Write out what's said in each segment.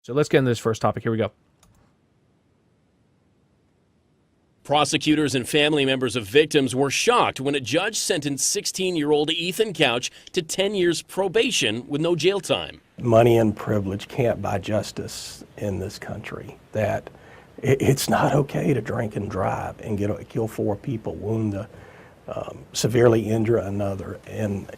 So let's get into this first topic. Here we go. Prosecutors and family members of victims were shocked when a judge sentenced 16-year-old Ethan Couch to 10 years probation with no jail time. Money and privilege can't buy justice in this country. That it's not okay to drink and drive and kill 4 people, wound, severely injure another, and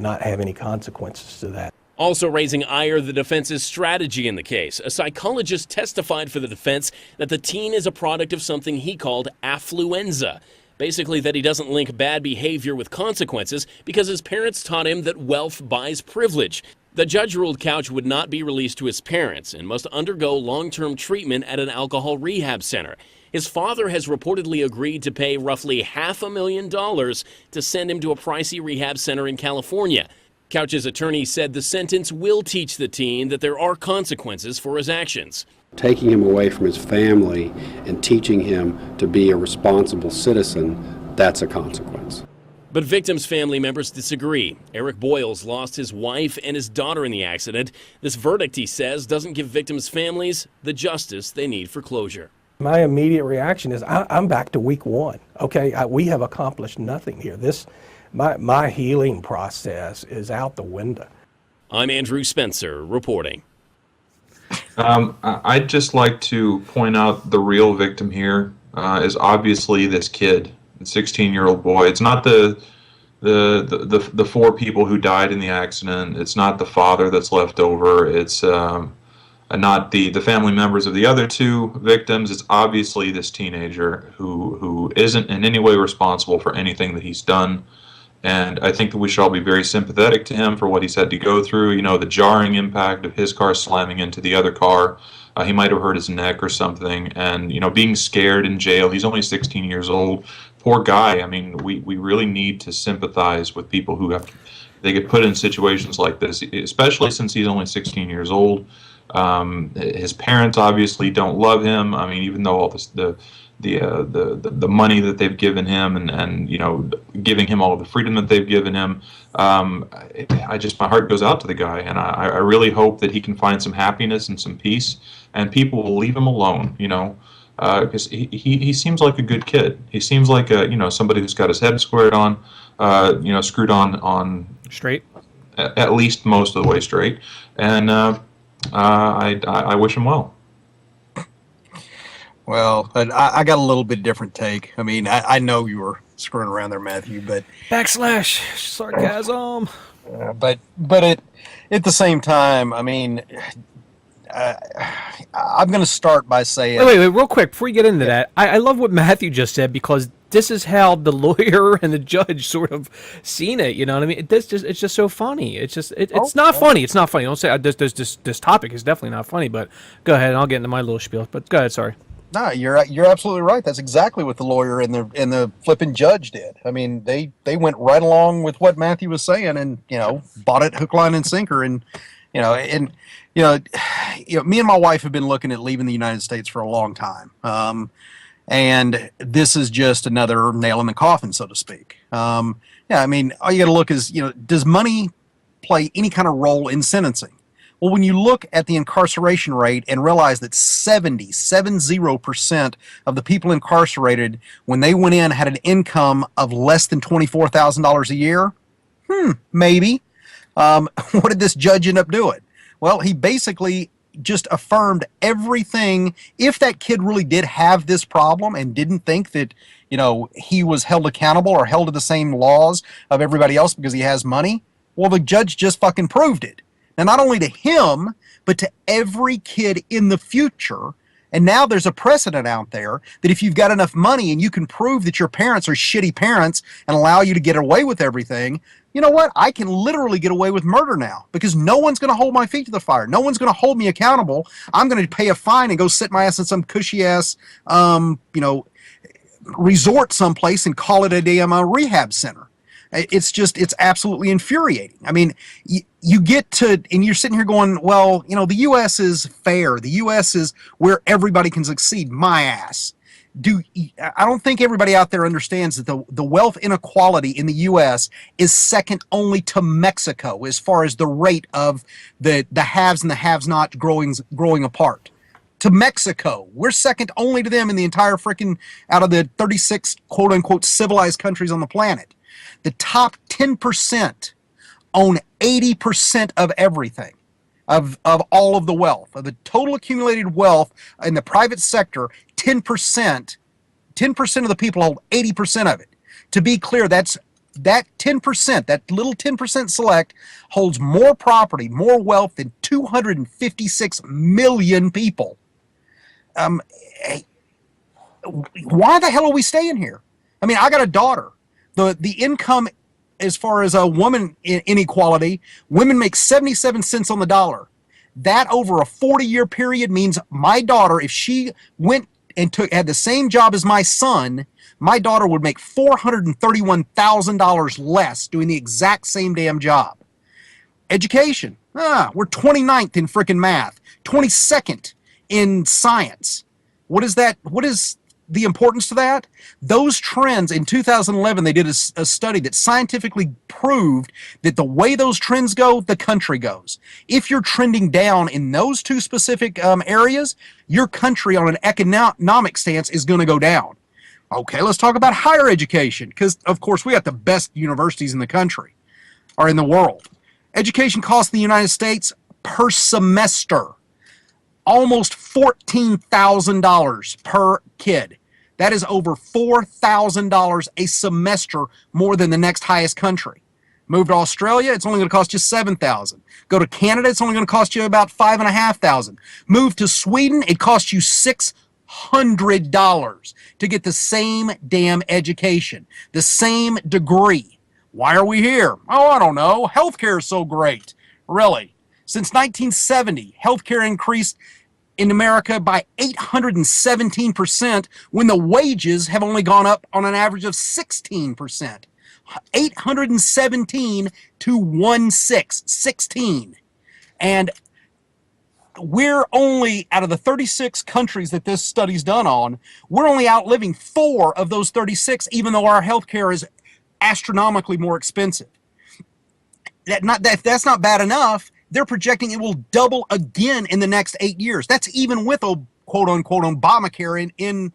not have any consequences to that. Also raising ire, the defense's strategy in the case. A psychologist testified for the defense that the teen is a product of something he called affluenza. Basically that he doesn't link bad behavior with consequences because his parents taught him that wealth buys privilege. The judge ruled Couch would not be released to his parents and must undergo long-term treatment at an alcohol rehab center. His father has reportedly agreed to pay roughly $500,000 to send him to a pricey rehab center in California. Couch's attorney said the sentence will teach the teen that there are consequences for his actions. Taking him away from his family and teaching him to be a responsible citizen, that's a consequence. But victims' family members disagree. Eric Boyles lost his wife and his daughter in the accident. This verdict, he says, doesn't give victims' families the justice they need for closure. My immediate reaction is I'm back to week 1. Okay, we have accomplished nothing here. My healing process is out the window. I'm Andrew Spencer reporting. I'd just like to point out the real victim here is obviously this kid, the 16-year-old boy. It's not the 4 people who died in the accident. It's not the father that's left over. It's not the family members of the other 2 victims. It's obviously this teenager who isn't in any way responsible for anything that he's done. And I think that we should all be very sympathetic to him for what he's had to go through. You know, the jarring impact of his car slamming into the other car. He might have hurt his neck or something. And, you know, being scared in jail. He's only 16 years old. Poor guy. I mean, we really need to sympathize with people who they get put in situations like this, especially since he's only 16 years old. His parents obviously don't love him. I mean, even though all this, the money that they've given him and you know, giving him all the freedom that they've given him, my heart goes out to the guy, and I really hope that he can find some happiness and some peace, and people will leave him alone, you know, because he seems like a good kid. He seems like somebody who's got his head squared on, screwed on Straight, at least most of the way straight, and I wish him well. Well, I got a little bit different take. I mean, I know you were screwing around there, Matthew, but sarcasm. But at the same time, I mean, I'm going to start by saying. Wait, real quick before we get into that. I love what Matthew just said, because this is how the lawyer and the judge sort of seen it. You know what I mean? It's just so funny. It's not funny. It's not funny. Don't say this topic is definitely not funny. But go ahead, and I'll get into my little spiel. But go ahead. Sorry. No, you're absolutely right. That's exactly what the lawyer and the flipping judge did. I mean, they went right along with what Matthew was saying, and bought it hook, line, and sinker. And me and my wife have been looking at leaving the United States for a long time. And this is just another nail in the coffin, so to speak. I mean, all you got to look is, does money play any kind of role in sentencing? Well, when you look at the incarceration rate and realize that 70% of the people incarcerated when they went in had an income of less than $24,000 a year, maybe. What did this judge end up doing? Well, he basically just affirmed everything. If that kid really did have this problem and didn't think that, he was held accountable or held to the same laws of everybody else because he has money, well, the judge just fucking proved it. Now, not only to him, but to every kid in the future. And now there's a precedent out there that if you've got enough money and you can prove that your parents are shitty parents and allow you to get away with everything, you know what? I can literally get away with murder now because no one's going to hold my feet to the fire. No one's going to hold me accountable. I'm going to pay a fine and go sit my ass in some cushy-ass, resort someplace and call it a damn rehab center. It's absolutely infuriating. I mean, you get to, and you're sitting here going, well, the U.S. is fair. The U.S. is where everybody can succeed. My ass. I don't think everybody out there understands that the wealth inequality in the U.S. is second only to Mexico as far as the rate of the haves and the have-not growing apart. To Mexico, we're second only to them in the entire freaking, out of the 36 quote-unquote civilized countries on the planet. The top 10% own 80% of everything, of all of the wealth. Of the total accumulated wealth in the private sector, 10% of the people hold 80% of it. To be clear, that 10%, that little 10% select, holds more property, more wealth than 256 million people. Why the hell are we staying here? I mean, I got a daughter. The income, as far as a woman inequality, women make 77 cents on the dollar. That over a 40-year period means my daughter, if she went and had the same job as my son, my daughter would make $431,000 less doing the exact same damn job. Education. We're 29th in freaking math, 22nd in science. What is that? What is the importance to that? Those trends in 2011, they did a study that scientifically proved that the way those trends go, the country goes. If you're trending down in those two specific areas, your country on an economic stance is going to go down. Okay, let's talk about higher education, because of course we got the best universities in the country, or in the world. Education costs in the United States per semester almost $14,000 per kid. That is over $4,000 a semester more than the next highest country. Move to Australia, it's only going to cost you $7,000. Go to Canada, it's only going to cost you about $5,500. Move to Sweden, it costs you $600 to get the same damn education, the same degree. Why are we here? Oh, I don't know. Healthcare is so great. Really. Since 1970, healthcare increased in America by 817% when the wages have only gone up on an average of 16%. 817 to 16. And we're only, out of the 36 countries that this study's done on, we're only outliving 4 of those 36, even though our healthcare is astronomically more expensive. That's not bad enough. They're projecting it will double again in the next 8 years. That's even with a quote unquote Obamacare in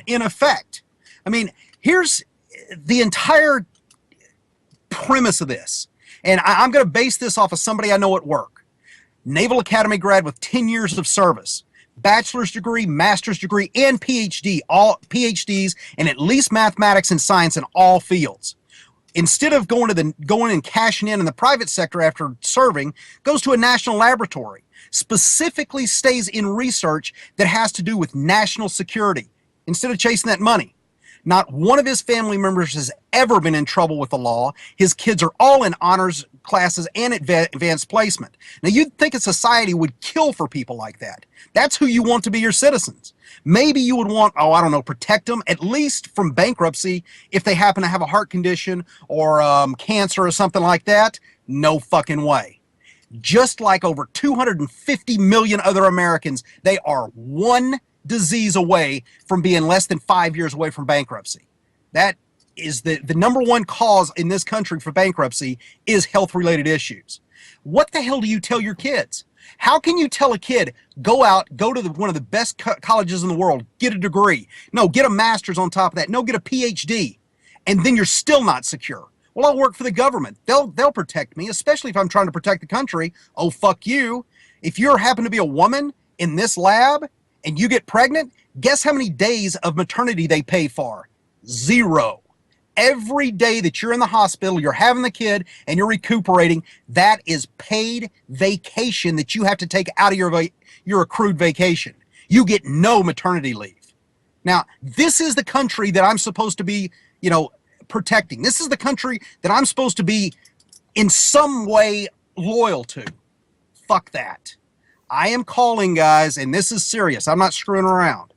effect. I mean, here's the entire premise of this. And I'm going to base this off of somebody I know at work. Naval Academy grad with 10 years of service. Bachelor's degree, master's degree, and PhD, all PhDs in at least mathematics and science in all fields. Instead of going and cashing in the private sector after serving, goes to a national laboratory, specifically stays in research that has to do with national security, instead of chasing that money. Not one of his family members has ever been in trouble with the law. His kids are all in honors classes and advanced placement. Now, you'd think a society would kill for people like that. That's who you want to be your citizens. Maybe you would want, protect them at least from bankruptcy if they happen to have a heart condition or cancer or something like that. No fucking way. Just like over 250 million other Americans, they are one disease away from being less than 5 years away from bankruptcy. That is the number one cause in this country for bankruptcy is health-related issues. What the hell do you tell your kids? How can you tell a kid, go to one of the best colleges in the world, get a degree? No, get a master's on top of that. No, get a PhD. And then you're still not secure. Well, I'll work for the government. They'll protect me, especially if I'm trying to protect the country. Oh, fuck you. If you happen to be a woman in this lab and you get pregnant, guess how many days of maternity they pay for? 0. Every day that you're in the hospital, you're having the kid and you're recuperating, that is paid vacation that you have to take out of your accrued vacation. You get no maternity leave. Now, this is the country that I'm supposed to be, protecting. This is the country that I'm supposed to be in some way loyal to. Fuck that. I am calling, guys, and this is serious. I'm not screwing around.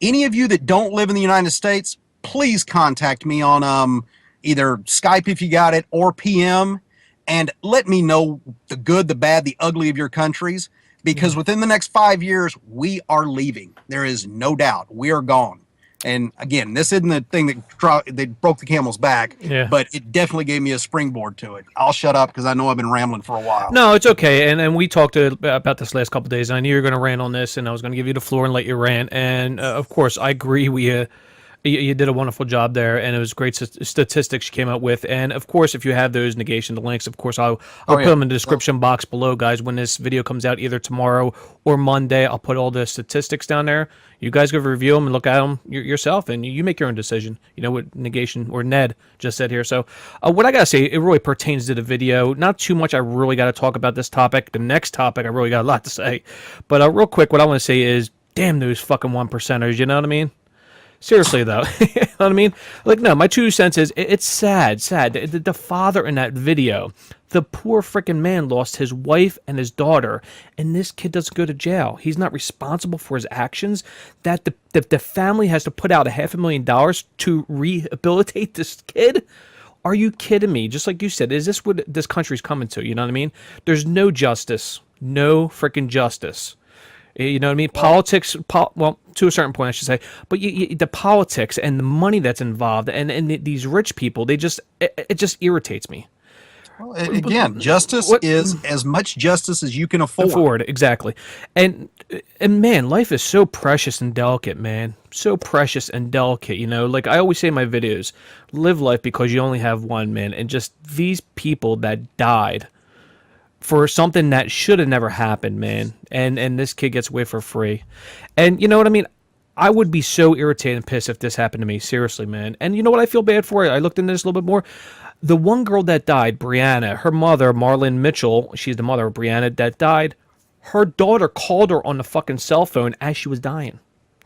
Any of you that don't live in the United States, please contact me on either Skype if you got it or PM and let me know the good, the bad, the ugly of your countries. because within the next 5 years, we are leaving. There is no doubt. We are gone. And again, this isn't the thing that broke the camel's back, Yeah. but it definitely gave me a springboard to it. I'll shut up because I know I've been rambling for a while. No, it's okay. And we talked about this last couple of days. And I knew you were going to rant on this, and I was going to give you the floor and let you rant. And of course, I agree. You did a wonderful job there, and it was great statistics you came up with. And of course, if you have those negation the links, of course, I'll put them in the description box below, guys. When this video comes out, either tomorrow or Monday, I'll put all the statistics down there. You guys go review them and look at them yourself, and you make your own decision. You know what negation or Ned just said here. So, what I gotta say, it really pertains to the video. Not too much. I really got to talk about this topic. The next topic, I really got a lot to say. But real quick, what I want to say is, damn those fucking 1%ers. You know what I mean? Seriously, though, you know what I mean? Like, no, my 2 cents is, it's sad. The father in that video, the poor freaking man lost his wife and his daughter, and this kid doesn't go to jail. He's not responsible for his actions. That the family has to put out $500,000 to rehabilitate this kid? Are you kidding me? Just like you said, is this what this country's coming to? You know what I mean? There's no justice. No freaking justice. You know what I mean? Politics, well, to a certain point, I should say. But the politics and the money that's involved, and these rich people, it just irritates me. Well, again, justice is as much justice as you can afford. Exactly. And man, life is so precious and delicate, man. So precious and delicate, you know? Like I always say in my videos, live life because you only have one, man. And just these people that died for something that should have never happened, man. And this kid gets away for free. And you know what I mean? I would be so irritated and pissed if this happened to me. Seriously, man. And you know what I feel bad for? I looked into this a little bit more. The one girl that died, Brianna, her mother, Marlon Mitchell, she's the mother of Brianna that died. Her daughter called her on the fucking cell phone as she was dying.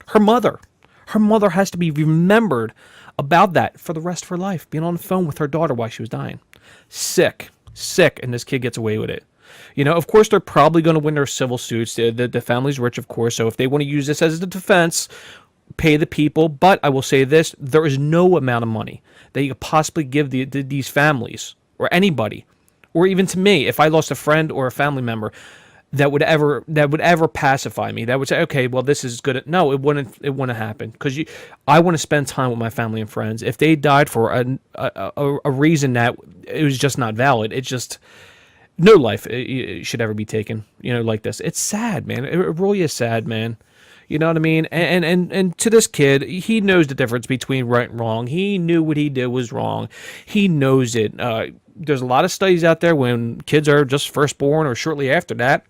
Her mother has to be remembered about that for the rest of her life, being on the phone with her daughter while she was dying. Sick, and this kid gets away with it. You know, of course, they're probably going to win their civil suits. The family's rich, of course, so if they want to use this as a defense, pay the people. But I will say this, there is no amount of money that you could possibly give these families, or anybody, or even to me, if I lost a friend or a family member, that would ever pacify me, that would say, okay, well, this is good. No, it wouldn't happen, because I want to spend time with my family and friends. If they died for a reason that it was just not valid, it's just no life should ever be taken, you know, like this. It's sad, man. It really is sad, man. You know what I mean? And to this kid, he knows the difference between right and wrong. He knew what he did was wrong. He knows it. There's a lot of studies out there when kids are just first born or shortly after that.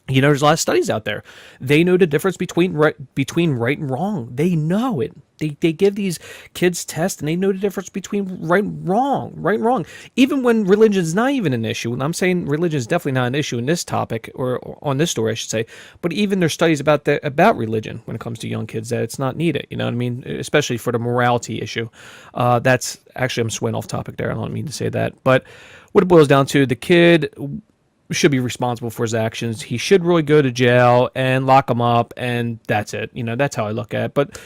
You know, there's a lot of studies out there. They know the difference between right and wrong. They know it. They give these kids tests, and they know the difference between right and wrong. Even when religion's not even an issue. And I'm saying religion is definitely not an issue in this topic, or on this story, I should say. But even there's studies about religion when it comes to young kids, that it's not needed. You know what I mean? Especially for the morality issue. That's actually, I'm swaying off topic there. I don't mean to say that. But what it boils down to, the kid should be responsible for his actions. He should really go to jail and lock him up, and that's it. You know, that's how I look at it. But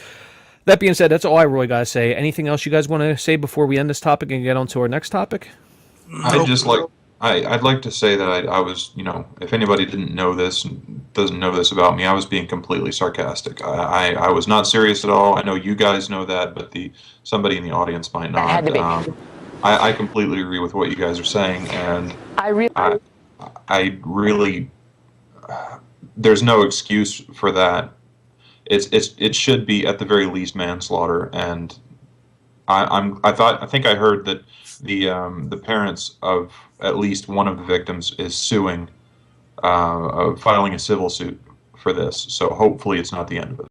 that being said, that's all I really got to say. Anything else you guys want to say before we end this topic and get on to our next topic? I'd like to say that I was, you know, if anybody didn't know this and doesn't know this about me, I was being completely sarcastic. I was not serious at all. I know you guys know that, but somebody in the audience might not. I completely agree with what you guys are saying, and I really, there's no excuse for that. It should be at the very least manslaughter, and I think I heard that the parents of at least one of the victims is suing, filing a civil suit for this. So hopefully it's not the end of it.